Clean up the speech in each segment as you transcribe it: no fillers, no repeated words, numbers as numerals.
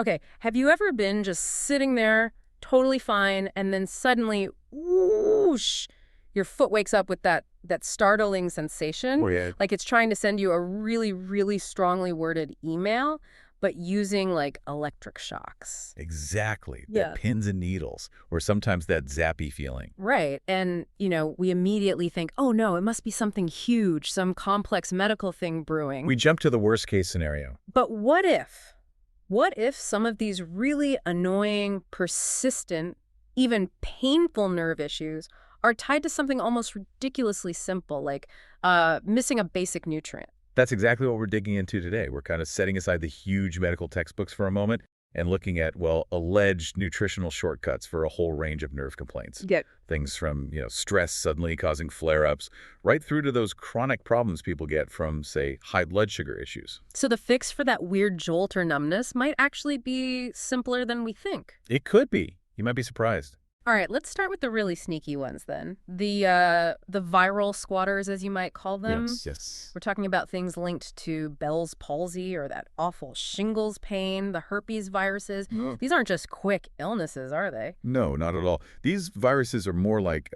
Okay, have you ever been just sitting there, totally fine, and then suddenly, whoosh, your foot wakes up with that startling sensation? Oh, yeah. Like it's trying to send you a really, really strongly worded email, but using like electric shocks. Exactly. That Yeah. pins and needles, or sometimes that zappy feeling. Right. And, we immediately think, oh no, it must be something huge, some complex medical thing brewing. We jump to the worst case scenario. But what if? What if some of these really annoying, persistent, even painful nerve issues are tied to something almost ridiculously simple, like missing a basic nutrient? That's exactly what we're digging into today. We're kind of setting aside the huge medical textbooks for a moment and looking at, well, alleged nutritional shortcuts for a whole range of nerve complaints. Get Things from, stress suddenly causing flare-ups, right through to those chronic problems people get from, say, high blood sugar issues. So the fix for that weird jolt or numbness might actually be simpler than we think. It could be. You might be surprised. All right, let's start with the really sneaky ones then. The viral squatters, as you might call them. Yes. We're talking about things linked to Bell's palsy or that awful shingles pain, the herpes viruses. No. These aren't just quick illnesses, are they? No, not at all. These viruses are more like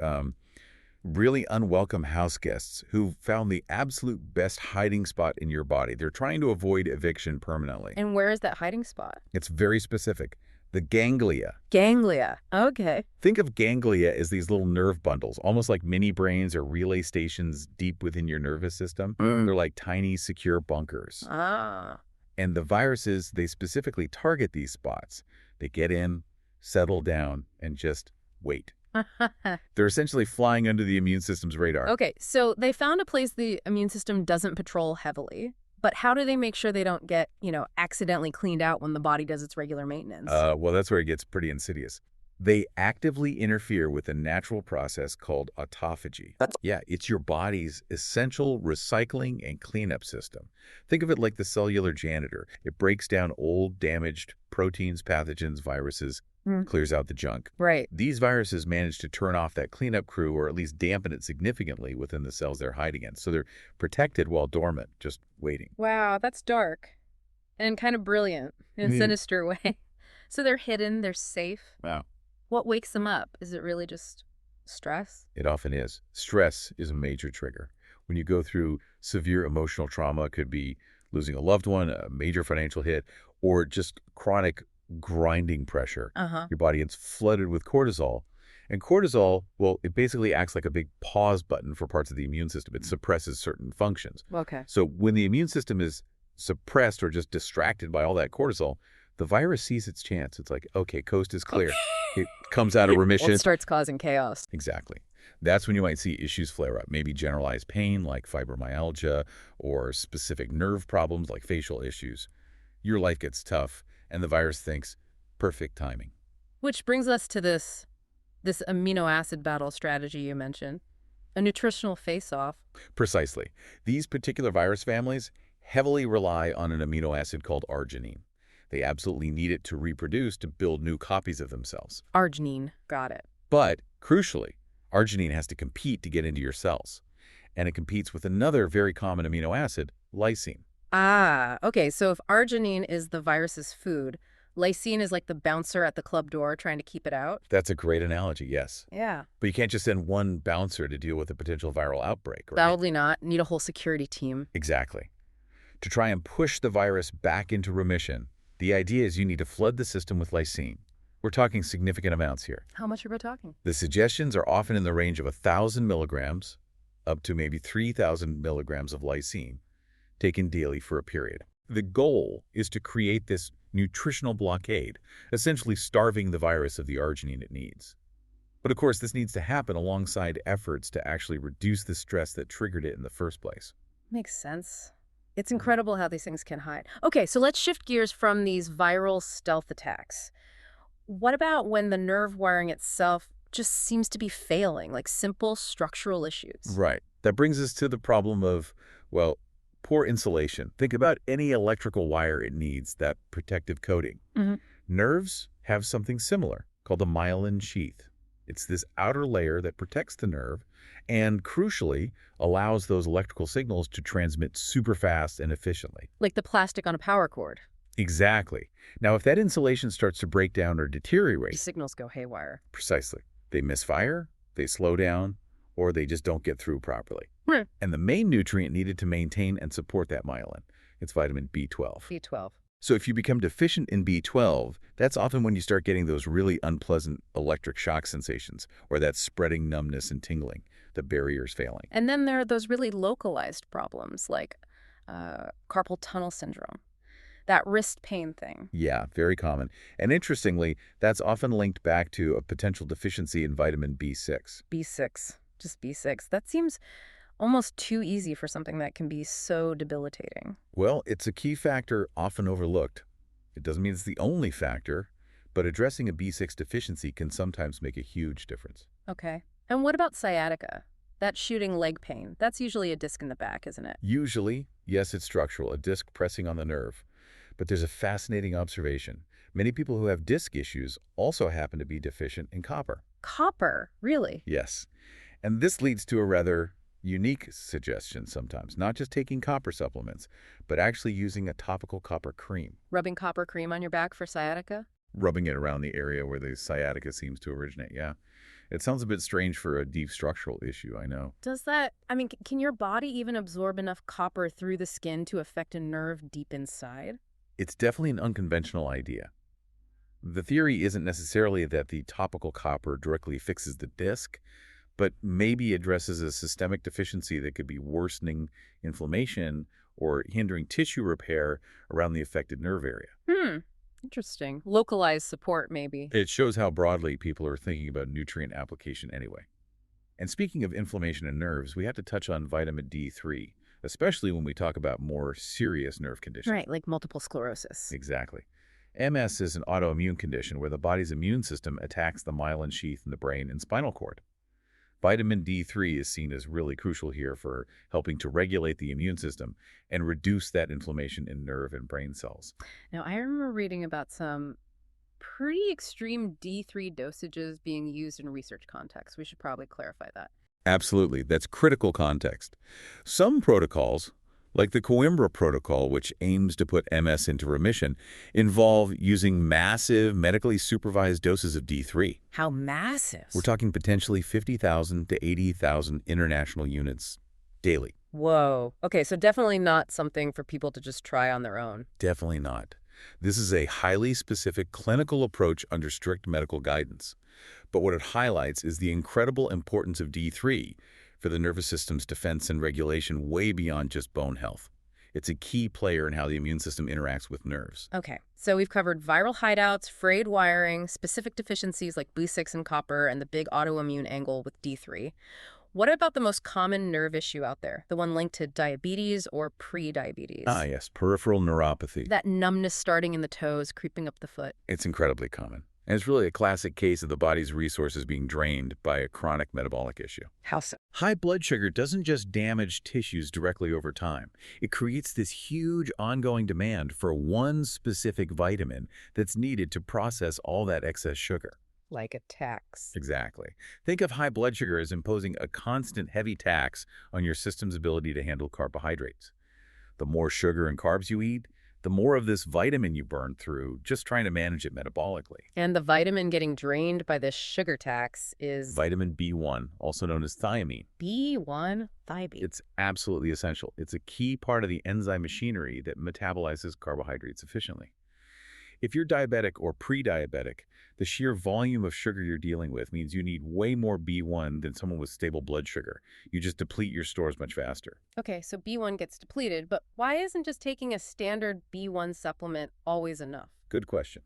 really unwelcome house guests who found the absolute best hiding spot in your body. They're trying to avoid eviction permanently. And where is that hiding spot? It's very specific. The ganglia. Ganglia. Okay. Think of ganglia as these little nerve bundles, almost like mini brains or relay stations deep within your nervous system. They're like tiny, secure bunkers. Ah. And the viruses, they specifically target these spots. They get in, settle down, and just wait. They're essentially flying under the immune system's radar. Okay, so they found a place the immune system doesn't patrol heavily. But how do they make sure they don't get, accidentally cleaned out when the body does its regular maintenance? Well, that's where it gets pretty insidious. They actively interfere with a natural process called autophagy. Yeah, it's your body's essential recycling and cleanup system. Think of it like the cellular janitor. It breaks down old, damaged proteins, pathogens, viruses, clears out the junk. Right. These viruses manage to turn off that cleanup crew or at least dampen it significantly within the cells they're hiding in. So they're protected while dormant, just waiting. Wow, that's dark and kind of brilliant in a sinister way. So they're hidden, they're safe. Wow. What wakes them up? Is it really just stress? It often is. Stress is a major trigger. When you go through severe emotional trauma, it could be losing a loved one, a major financial hit, or just chronic grinding pressure. Your body gets flooded with cortisol. And cortisol, well, it basically acts like a big pause button for parts of the immune system. It suppresses certain functions. Okay. So when the immune system is suppressed or just distracted by all that cortisol, the virus sees its chance. It's like, okay, coast is clear. It comes out of remission. Well, it starts causing chaos. Exactly. That's when you might see issues flare up, maybe generalized pain like fibromyalgia or specific nerve problems like facial issues. Your life gets tough, and the virus thinks, perfect timing. Which brings us to this amino acid battle strategy you mentioned, a nutritional face-off. Precisely. These particular virus families heavily rely on an amino acid called arginine. They absolutely need it to reproduce to build new copies of themselves. Arginine. Got it. But, crucially, arginine has to compete to get into your cells. And it competes with another very common amino acid, lysine. Ah, okay. So if arginine is the virus's food, lysine is like the bouncer at the club door trying to keep it out? That's a great analogy, yes. Yeah. But you can't just send one bouncer to deal with a potential viral outbreak, right? Probably not. Need a whole security team. Exactly. To try and push the virus back into remission, the idea is you need to flood the system with lysine. We're talking significant amounts here. How much are we talking? The suggestions are often in the range of 1,000 milligrams up to maybe 3,000 milligrams of lysine taken daily for a period. The goal is to create this nutritional blockade, essentially starving the virus of the arginine it needs. But of course, this needs to happen alongside efforts to actually reduce the stress that triggered it in the first place. Makes sense. It's incredible how these things can hide. Okay, so let's shift gears from these viral stealth attacks. What about when the nerve wiring itself just seems to be failing, like simple structural issues? Right. That brings us to the problem of, well, poor insulation. Think about any electrical wire it needs, that protective coating. Nerves have something similar called the myelin sheath. It's this outer layer that protects the nerve and, crucially, allows those electrical signals to transmit super fast and efficiently. Like the plastic on a power cord. Exactly. Now, if that insulation starts to break down or deteriorate, Signals go haywire. precisely, they misfire, they slow down, or they just don't get through properly. Hmm. And the main nutrient needed to maintain and support that myelin, it's vitamin B12. B12. So if you become deficient in B12, that's often when you start getting those really unpleasant electric shock sensations or that spreading numbness and tingling, the barrier's failing. And then there are those really localized problems like carpal tunnel syndrome, that wrist pain thing. Yeah, very common. And interestingly, that's often linked back to a potential deficiency in vitamin B6. B6, just B6. That seems almost too easy for something that can be so debilitating. Well, it's a key factor often overlooked. It doesn't mean it's the only factor, but addressing a B6 deficiency can sometimes make a huge difference. Okay. And what about sciatica? That shooting leg pain. That's usually a disc in the back, isn't it? Usually, yes, it's structural, a disc pressing on the nerve. But there's a fascinating observation. Many people who have disc issues also happen to be deficient in copper. Copper, really? Yes. And this leads to a rather unique suggestion sometimes, not just taking copper supplements, but actually using a topical copper cream, Rubbing copper cream on your back for sciatica? rubbing it around the area where the sciatica seems to originate. Yeah. It sounds a bit strange for a deep structural issue, I know. Does that, I mean, can your body even absorb enough copper through the skin to affect a nerve deep inside? It's definitely an unconventional idea. The theory isn't necessarily that the topical copper directly fixes the disc, but maybe addresses a systemic deficiency that could be worsening inflammation or hindering tissue repair around the affected nerve area. Interesting. Localized support, maybe. It shows how broadly people are thinking about nutrient application anyway. And speaking of inflammation and nerves, we have to touch on vitamin D3, especially when we talk about more serious nerve conditions. Right, like multiple sclerosis. Exactly. MS is an autoimmune condition where the body's immune system attacks the myelin sheath in the brain and spinal cord. Vitamin D3 is seen as really crucial here for helping to regulate the immune system and reduce that inflammation in nerve and brain cells. Now, I remember reading about some pretty extreme D3 dosages being used in research contexts. We should probably clarify that. Absolutely, that's critical context. Some protocols, like the Coimbra protocol, which aims to put MS into remission, involve using massive, medically supervised doses of D3. How massive? We're talking potentially 50,000 to 80,000 international units daily. Whoa. Okay, so definitely not something for people to just try on their own. Definitely not. This is a highly specific clinical approach under strict medical guidance. But what it highlights is the incredible importance of D3 for the nervous system's defense and regulation way beyond just bone health. It's a key player in how the immune system interacts with nerves. Okay, so we've covered viral hideouts, frayed wiring, specific deficiencies like B6 and copper, and the big autoimmune angle with D3. What about the most common nerve issue out there, the one linked to diabetes or pre-diabetes? Ah, yes, peripheral neuropathy. That numbness starting in the toes, creeping up the foot. It's incredibly common. And it's really a classic case of the body's resources being drained by a chronic metabolic issue. How so? High blood sugar doesn't just damage tissues directly over time. It creates this huge ongoing demand for one specific vitamin that's needed to process all that excess sugar. Like a tax. Exactly. Think of high blood sugar as imposing a constant heavy tax on your system's ability to handle carbohydrates. The more sugar and carbs you eat, the more of this vitamin you burn through just trying to manage it metabolically. And the vitamin getting drained by this sugar tax is Vitamin B1, also known as thiamine. B1 thiamine. It's absolutely essential. It's a key part of the enzyme machinery that metabolizes carbohydrates efficiently. If you're diabetic or pre-diabetic, the sheer volume of sugar you're dealing with means you need way more B1 than someone with stable blood sugar. You just deplete your stores much faster. Okay, so B1 gets depleted, but why isn't just taking a standard B1 supplement always enough? Good question.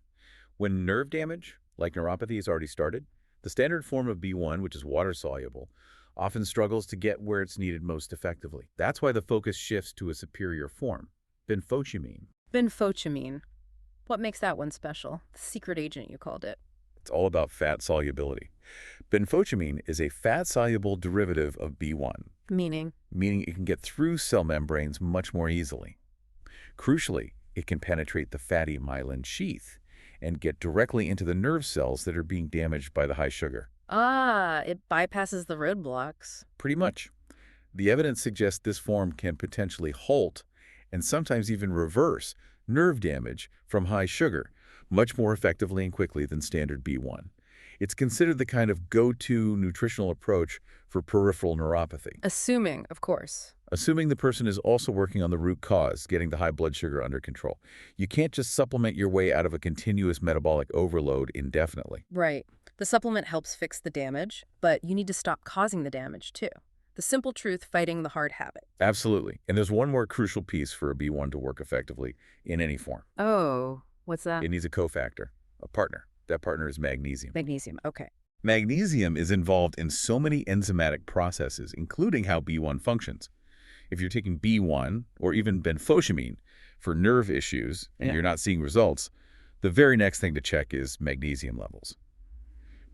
When nerve damage, like neuropathy, has already started, the standard form of B1, which is water-soluble, often struggles to get where it's needed most effectively. That's why the focus shifts to a superior form, benfotiamine. Benfotiamine. What makes that one special? The secret agent, you called it. It's all about fat solubility. Benfotiamine is a fat-soluble derivative of B1, Meaning? meaning it can get through cell membranes much more easily. Crucially, it can penetrate the fatty myelin sheath and get directly into the nerve cells that are being damaged by the high sugar. Ah, it bypasses the roadblocks. Pretty much. The evidence suggests this form can potentially halt and sometimes even reverse nerve damage from high sugar much more effectively and quickly than standard B1. It's considered the kind of go-to nutritional approach for peripheral neuropathy. Assuming, of course. Assuming the person is also working on the root cause, getting the high blood sugar under control. You can't just supplement your way out of a continuous metabolic overload indefinitely. Right. The supplement helps fix the damage, but you need to stop causing the damage, too. The simple truth fighting the hard habit. Absolutely. And there's one more crucial piece for a B1 to work effectively in any form. Oh, what's that? It needs a cofactor, a partner. That partner is magnesium. Magnesium, okay. Magnesium is involved in so many enzymatic processes, including how B1 functions. If you're taking B1 or even benfotiamine for nerve issues and you're not seeing results, the very next thing to check is magnesium levels.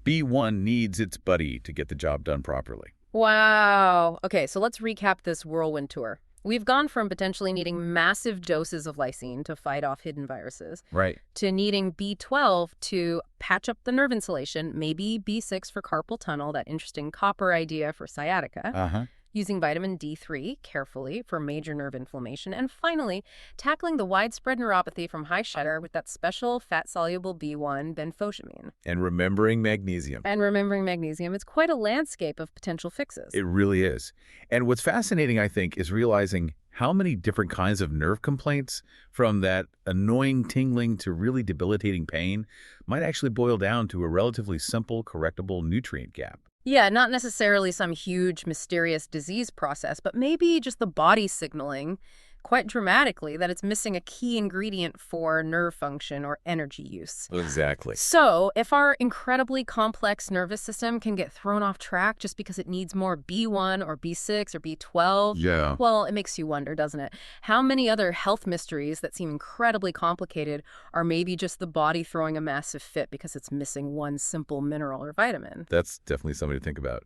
B1 needs its buddy to get the job done properly. Wow. Okay, so let's recap this whirlwind tour. We've gone from potentially needing massive doses of lysine to fight off hidden viruses, Right. to needing B12 to patch up the nerve insulation, maybe B6 for carpal tunnel, that interesting copper idea for sciatica, using vitamin D3 carefully for major nerve inflammation, and finally, tackling the widespread neuropathy from high sugar with that special fat-soluble B1 benfotiamine. And remembering magnesium. And remembering magnesium, it's quite a landscape of potential fixes. It really is. And what's fascinating, I think, is realizing how many different kinds of nerve complaints, from that annoying tingling to really debilitating pain, might actually boil down to a relatively simple, correctable nutrient gap. Yeah, not necessarily some huge, mysterious disease process, but maybe just the body signaling quite dramatically that it's missing a key ingredient for nerve function or energy use. Exactly. So, if our incredibly complex nervous system can get thrown off track just because it needs more B1 or B6 or B12, Yeah. well, it makes you wonder, doesn't it? How many other health mysteries that seem incredibly complicated are maybe just the body throwing a massive fit because it's missing one simple mineral or vitamin? That's definitely something to think about.